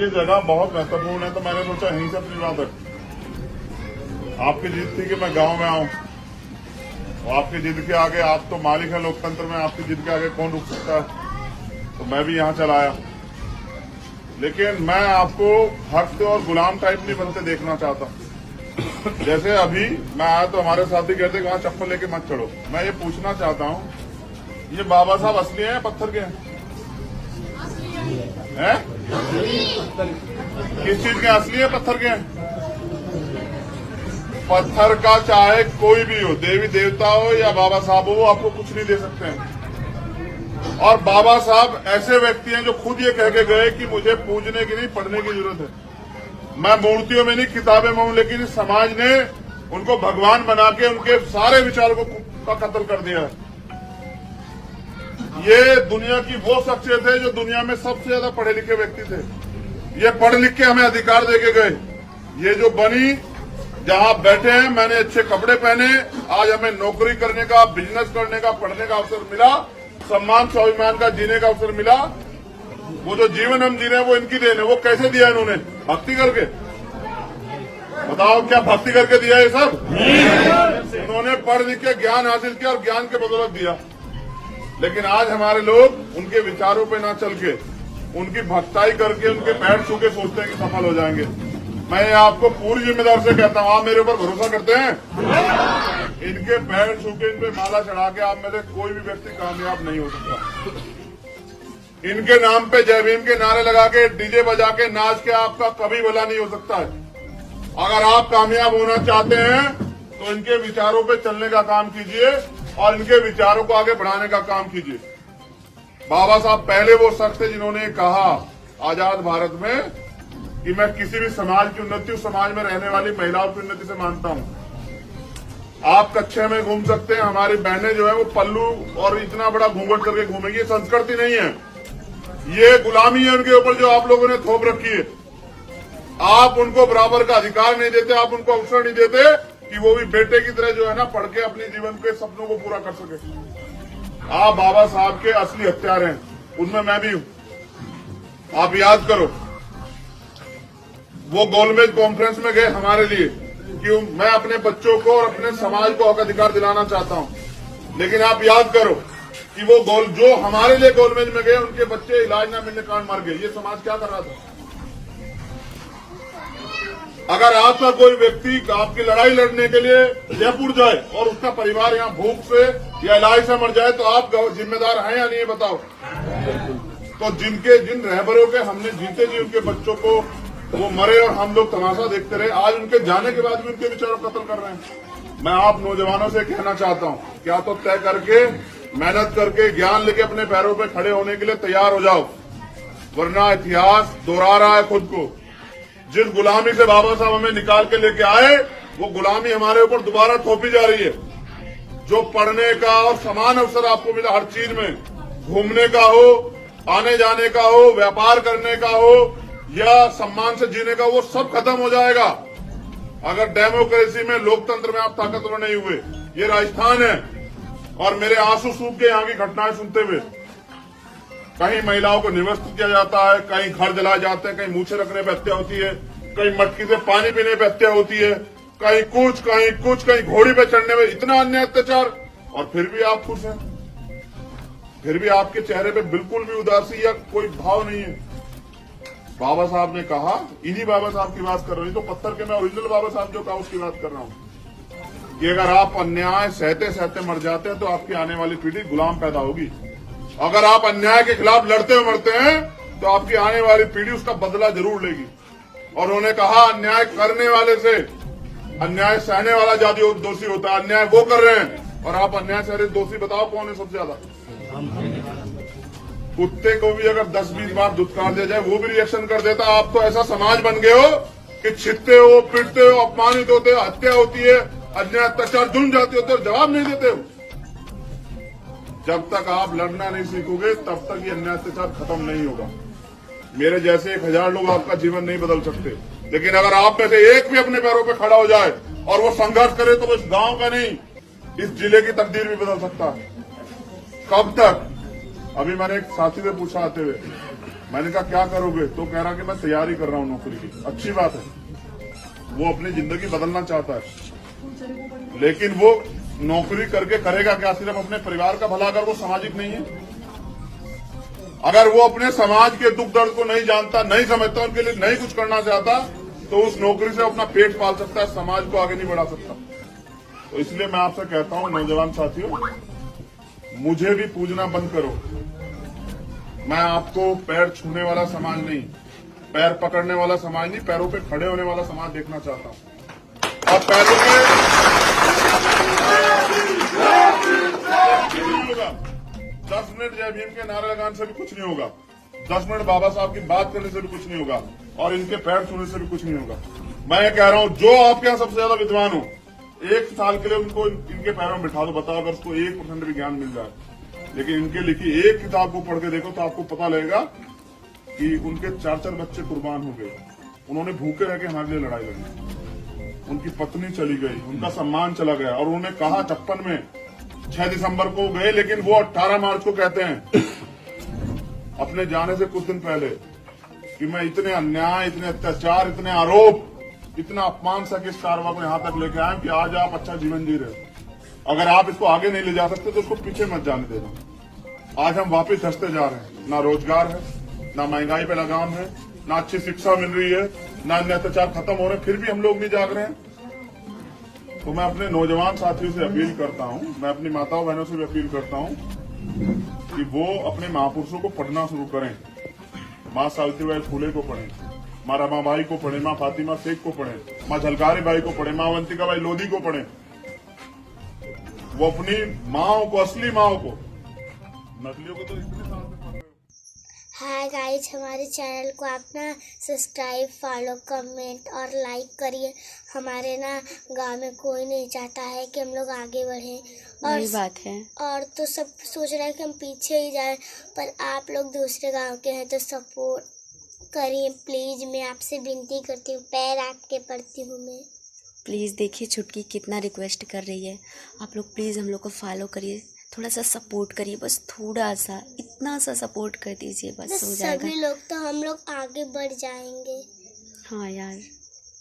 ये जगह बहुत महत्वपूर्ण है, तो मैंने सोचा यहीं से अपनी बात रख। आपकी जिद थी कि मैं गांव में आऊं, और आपकी जिद के आगे, आप तो मालिक है लोकतंत्र में, आपकी जिद के आगे कौन रुक सकता है। तो मैं भी यहां चला आया, लेकिन मैं आपको भक्त और गुलाम टाइप नहीं बनते देखना चाहता। जैसे अभी मैं आया तो हमारे साथी कहते कि वहां चप्पल लेके मत चढ़ो। मैं ये पूछना चाहता हूं, ये बाबा साहब असली हैं या पत्थर के हैं? किस चीज के असली है, पत्थर के हैं? पत्थर का चाहे कोई भी हो, देवी देवता हो या बाबा साहब हो, वो आपको कुछ नहीं दे सकते हैं। और बाबा साहब ऐसे व्यक्ति हैं जो खुद ये कह के गए कि मुझे पूजने की नहीं, पढ़ने की जरूरत है। मैं मूर्तियों में नहीं, किताबें में हूं, लेकिन समाज ने उनको भगवान बना के उनके सारे विचारों का कत्ल कर दिया है। ये दुनिया की वो शख्सियत है जो दुनिया में सबसे ज्यादा पढ़े लिखे व्यक्ति थे। ये पढ़ लिख के हमें अधिकार देके गए। ये जो बनी, जहां बैठे हैं, मैंने अच्छे कपड़े पहने, आज हमें नौकरी करने का, बिजनेस करने का, पढ़ने का अवसर मिला, सम्मान स्वाभिमान का जीने का अवसर मिला। वो जो जीवन हम जी रहे हैं वो इनकी देन है। वो कैसे दिया इन्होंने? भक्ति करके। बताओ, क्या भक्ति करके दिया ये सब? उन्होंने पढ़ लिख के ज्ञान हासिल किया और ज्ञान के बदौलत दिया। लेकिन आज हमारे लोग उनके विचारों पे ना चल के, उनकी भक्ताई करके, उनके पैर छू के सोचते हैं कि सफल हो जाएंगे। मैं आपको पूरी जिम्मेदारी से कहता हूं, आप मेरे ऊपर भरोसा करते हैं? इनके पैर छू के, इन पे माला चढ़ा के आप में से कोई भी व्यक्ति कामयाब नहीं हो सकता। इनके नाम पे जय भीम के नारे लगा के, डीजे बजा के, नाच के आपका कभी भला नहीं हो सकता है। अगर आप कामयाब होना चाहते हैं तो इनके विचारों पे चलने का काम कीजिए और इनके विचारों को आगे बढ़ाने का काम कीजिए। बाबा साहब पहले वो शख्स थे जिन्होंने कहा आजाद भारत में कि मैं किसी भी समाज की उन्नति उस समाज में रहने वाली महिलाओं की उन्नति से मानता हूं। आप कच्छे में घूम सकते हैं, हमारी बहनें जो है वो पल्लू और इतना बड़ा घूंघट करके घूमेंगी। ये संस्कृति नहीं है, ये गुलामी है उनके ऊपर जो आप लोगों ने थोप रखी है। आप उनको बराबर का अधिकार नहीं देते, आप उनको अवसर नहीं देते कि वो भी बेटे की तरह जो है ना पढ़ के अपने जीवन के सपनों को पूरा कर सके। आप बाबा साहब के असली हत्यार हैं, उनमें मैं भी हूं। आप याद करो, वो गोलमेज कॉन्फ्रेंस में गए हमारे लिए कि मैं अपने बच्चों को और अपने समाज को हक अधिकार दिलाना चाहता हूं। लेकिन आप याद करो कि वो जो हमारे लिए गोलमेज में गए, उनके बच्चे इलाज न मिलने कारण मर गए। ये समाज क्या कर रहा था? अगर आपका कोई व्यक्ति आपकी लड़ाई लड़ने के लिए जयपुर जाए और उसका परिवार यहाँ भूख से या इलाज से मर जाए, तो आप जिम्मेदार हैं या नहीं, बताओ? तो जिन रहबरों के हमने जीते जी उनके बच्चों को वो मरे और हम लोग तमाशा देखते रहे, आज उनके जाने के बाद भी उनके विचारों कत्ल कर रहे हैं। मैं आप नौजवानों से कहना चाहता हूँ, क्या तो तय करके, मेहनत करके, ज्ञान लेके अपने पैरों पे खड़े होने के लिए तैयार हो जाओ, वरना इतिहास दोहरा रहा है खुद को। जिस गुलामी से बाबा साहब हमें निकाल के लेके आए, वो गुलामी हमारे ऊपर दोबारा थोपी जा रही है। जो पढ़ने का और समान अवसर आपको मिला हर चीज में, घूमने का हो, आने जाने का हो, व्यापार करने का हो या सम्मान से जीने का, वो सब खत्म हो जाएगा अगर डेमोक्रेसी में, लोकतंत्र में आप ताकतवर नहीं हुए। ये राजस्थान है और मेरे आंसू सूख के यहाँ की घटनाएं सुनते हुए, कहीं महिलाओं को निवस्त किया जाता है, कहीं घर जलाए जाते हैं, कहीं मूछे रखने पर हत्या होती है, कहीं मटकी से पानी पीने पर हत्या होती है, कहीं कुछ, कहीं घोड़ी पे चढ़ने में, इतना अन्य अत्याचार, और फिर भी आप खुश हैं। फिर भी आपके चेहरे पे बिल्कुल भी उदासी या कोई भाव नहीं है। बाबा साहब ने कहा, इन्हीं बाबा साहब की बात कर रही, तो पत्थर के मैं ओरिजिनल बाबा साहब जो कहा उसकी बात कर रहा हूं कि अगर आप अन्याय सहते सहते मर जाते हैं तो आपकी आने वाली पीढ़ी गुलाम पैदा होगी। अगर आप अन्याय के खिलाफ लड़ते हुए मरते हैं तो आपकी आने वाली पीढ़ी उसका बदला जरूर लेगी। और उन्होंने कहा, अन्याय करने वाले से अन्याय सहने वाला ज्यादा दोषी होता है। अन्याय वो कर रहे हैं और आप अन्याय सह रहे, दोषी बताओ कौन है सबसे ज्यादा? कुत्ते को भी अगर 10-20 बार धुतकार दिया जाए वो भी रिएक्शन कर देता। आप तो ऐसा समाज बन गए हो कि छिदते हो, पीटते हो, अपमानित होते हो, हत्या होती है, अन्याय अत्याचार, जुर्म जाती होते हो, जवाब नहीं देते हो। जब तक आप लड़ना नहीं सीखोगे तब तक ये अन्याय अत्याचार खत्म नहीं होगा। मेरे जैसे 1000 लोग आपका जीवन नहीं बदल सकते, लेकिन अगर आप में से एक भी अपने पैरों पे खड़ा हो जाए और वो संघर्ष करे तो इस गांव का नहीं, इस जिले की तकदीर भी बदल सकता है। कब तक? अभी मैंने एक साथी से पूछा आते हुए, मैंने कहा क्या करोगे? तो कह रहा कि मैं तैयारी कर रहा हूँ नौकरी की। अच्छी बात है, वो अपनी जिंदगी बदलना चाहता है, लेकिन वो नौकरी करके करेगा क्या? सिर्फ अपने परिवार का भला। अगर वो सामाजिक नहीं है, अगर वो अपने समाज के दुख दर्द को नहीं जानता, नहीं समझता, उनके लिए नहीं कुछ करना चाहता, तो उस नौकरी से अपना पेट पाल सकता है, समाज को आगे नहीं बढ़ा सकता। तो इसलिए मैं आपसे कहता हूं नौजवान साथियों, मुझे भी पूजना बंद करो। मैं आपको पैर छूने वाला समाज नहीं, पैर पकड़ने वाला समाज नहीं, पैरों पे खड़े होने वाला समाज देखना चाहता हूं। और पैरों पे नहीं होगा। 10 मिनट जय भीम के नारे लगाने से भी कुछ नहीं होगा, 10 मिनट बाबा साहब की बात करने से भी कुछ नहीं होगा, और इनके पैर छूने से भी कुछ नहीं होगा। मैं ये कह रहा हूं, जो आपके यहाँ सबसे ज्यादा विद्वान हो, 1 साल के लिए उनको इनके पैरों में बिठा दो। बताओ अगर उसको 1% भी ज्ञान मिल जाए, लेकिन इनके लिखी एक किताब को पढ़ के देखो तो आपको पता लगेगा कि उनके 4 बच्चे कुर्बान हो गए। उन्होंने भूखे रह के हमारे लिए लड़ाई लड़ी, उनकी पत्नी चली गई, उनका सम्मान चला गया, और उन्होंने कहा 56 में 6 दिसंबर को गए, लेकिन वो 18 मार्च को कहते हैं अपने जाने से कुछ दिन पहले कि मैं इतने अन्याय, इतने अत्याचार, इतने आरोप, इतना अपमान सह के इस कारवा को यहाँ तक लेके आए कि आज आप अच्छा जीवन जी रहे हो। अगर आप इसको आगे नहीं ले जा सकते तो उसको पीछे मत जाने देना। आज हम वापस धंसते जा रहे हैं, ना रोजगार है, ना महंगाई पे लगाम है, ना अच्छी शिक्षा मिल रही है, ना अन्य अत्याचार खत्म हो रहे, फिर भी हम लोग नहीं जाग रहे हैं। तो मैं अपने नौजवान साथियों से अपील करता हूँ, मैं अपनी माताओं बहनों से भी अपील करता हूँ कि वो अपने महापुरुषों को पढ़ना शुरू करें। माँ सावित्रीबाई फुले को पढ़ें, माँ रमाबाई को पढ़ें, माँ फातिमा शेख को पढ़ें, माँ झलकारी बाई को पढ़ें, माँ अवंतिकाबाई लोधी को पढ़ें। वो अपनी माँओं को, असली माँओं को, नकलियों को तो इतने साल से पढ़ रहे हो। हाय गाइज, हमारे चैनल को आप ना सब्सक्राइब, फॉलो, कमेंट और लाइक करिए। हमारे ना गांव में कोई नहीं चाहता है कि हम लोग आगे बढ़ें, और बात है। और तो सब सोच रहे हैं कि हम पीछे ही जाएं, पर आप लोग दूसरे गांव के हैं तो सपोर्ट करिए प्लीज़। मैं आपसे विनती करती हूँ, पैर आपके पड़ती हूँ मैं। प्लीज़ देखिए छुटकी कितना रिक्वेस्ट कर रही है, आप लोग प्लीज़ हम लोग को फॉलो करिए, थोड़ा सा सपोर्ट करिए, बस थोड़ा सा, इतना सा सपोर्ट कर दीजिए, बस हो जाएगा। सभी लोग तो हम लोग आगे बढ़ जाएंगे। हाँ यार।